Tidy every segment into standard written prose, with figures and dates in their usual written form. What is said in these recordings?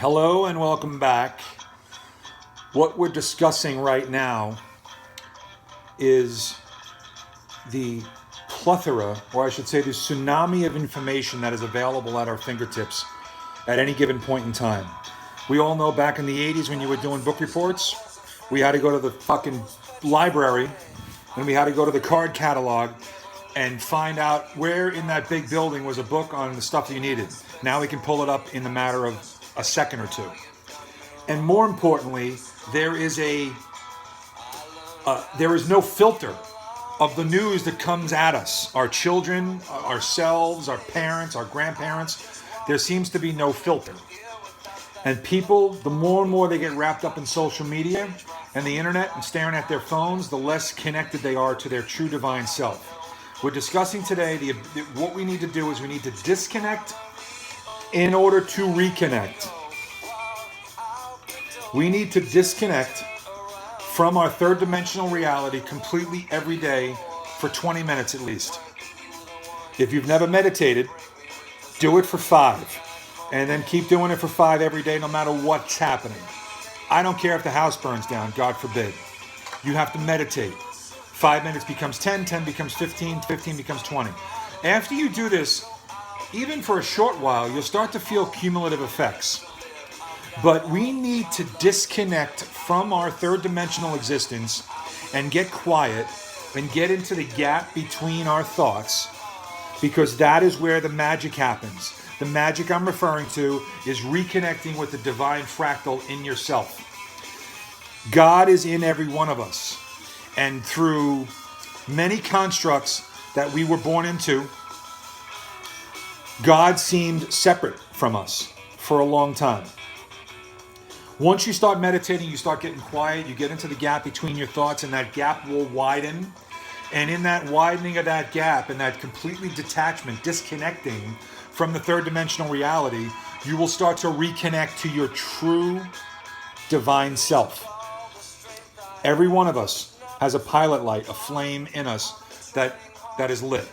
Hello and welcome back. What we're discussing right now is the plethora, or I should say the tsunami of information that is available at our fingertips at any given point in time. We all know back in the 80s when you were doing book reports, we had to go to the fucking library and we had to go to the card catalog and find out where in that big building was a book on the stuff that you needed. Now we can pull it up in the matter of a second or two. And more importantly, there is no filter of the news that comes at us. Our children, ourselves, our parents, our grandparents, there seems to be no filter. And people, the more and more they get wrapped up in social media and the internet and staring at their phones, the less connected they are to their true divine self. We're discussing today what we need to do is we need to disconnect in order to reconnect. We need to disconnect from our third dimensional reality completely every day for 20 minutes at least. If you've never meditated, do it for 5. And then keep doing it for 5 every day no matter what's happening. I don't care if the house burns down, God forbid. You have to meditate. 5 minutes becomes 10, 10 becomes 15, 15 becomes 20. After you do this, even for a short while, you'll start to feel cumulative effects. But we need to disconnect from our third dimensional existence and get quiet and get into the gap between our thoughts, because that is where the magic happens. The magic I'm referring to is reconnecting with the divine fractal in yourself. God is in every one of us. And through many constructs that we were born into, God seemed separate from us for a long time. Once you start meditating, you start getting quiet, you get into the gap between your thoughts, and that gap will widen. And in that widening of that gap, and that completely detachment, disconnecting from the third dimensional reality, you will start to reconnect to your true divine self. Every one of us has a pilot light, a flame in us that is lit.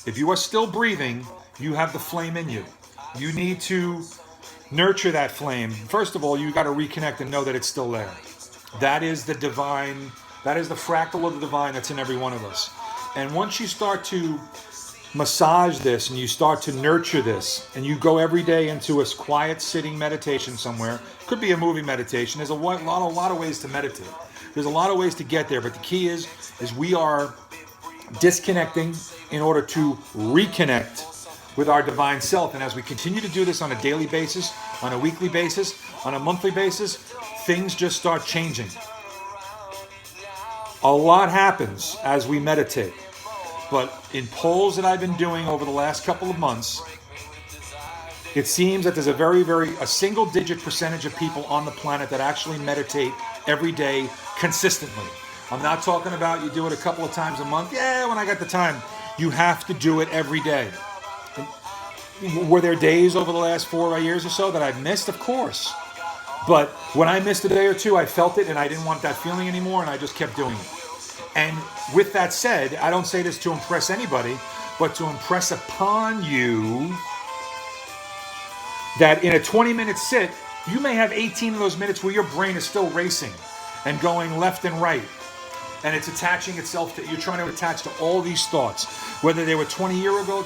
If you are still breathing, you have the flame in you. You need to nurture that flame. First of all, you got to reconnect and know that it's still there. That is the divine, that is the fractal of the divine that's in every one of us. And once you start to massage this and you start to nurture this and you go every day into a quiet sitting meditation somewhere, could be a movie meditation. There's a lot of ways to meditate. There's a lot of ways to get there, but the key is we are disconnecting in order to reconnect with our divine self. And as we continue to do this on a daily basis, on a weekly basis, on a monthly basis, things just start changing. A lot happens as we meditate. But in polls that I've been doing over the last couple of months, it seems that there's a single digit percentage of people on the planet that actually meditate every day consistently. I'm not talking about you do it a couple of times a month. Yeah, when I got the time. You have to do it every day. Were there days over the last 4 years or so that I've missed? Of course. But when I missed a day or two, I felt it and I didn't want that feeling anymore, and I just kept doing it. And with that said, I don't say this to impress anybody, but to impress upon you that in a 20-minute sit, you may have 18 of those minutes where your brain is still racing and going left and right. And it's attaching itself to, you're trying to attach to all these thoughts, whether they were 20 years ago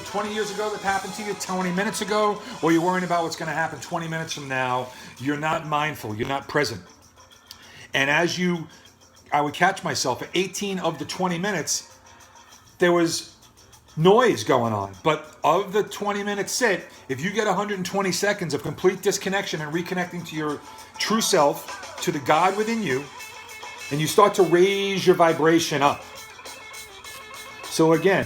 that happened to you 20 minutes ago, or you're worrying about what's going to happen 20 minutes from now. You're not mindful, you're not present. And I would catch myself at 18 of the 20 minutes, there was noise going on. But of the 20-minute sit, if you get 120 seconds of complete disconnection and reconnecting to your true self, to the God within you, and you start to raise your vibration up. So again,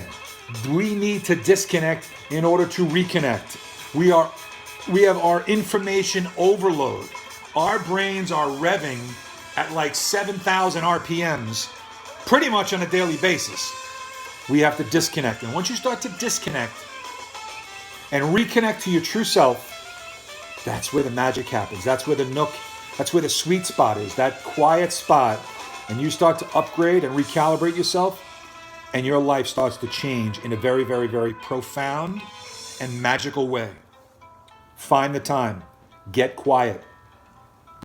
we need to disconnect in order to reconnect. We have our information overload. Our brains are revving at like 7,000 RPMs pretty much on a daily basis. We have to disconnect. And once you start to disconnect and reconnect to your true self, that's where the magic happens. That's where the nook, that's where the sweet spot is, that quiet spot. And you start to upgrade and recalibrate yourself, and your life starts to change in a very, very, very profound and magical way. Find the time. Get quiet.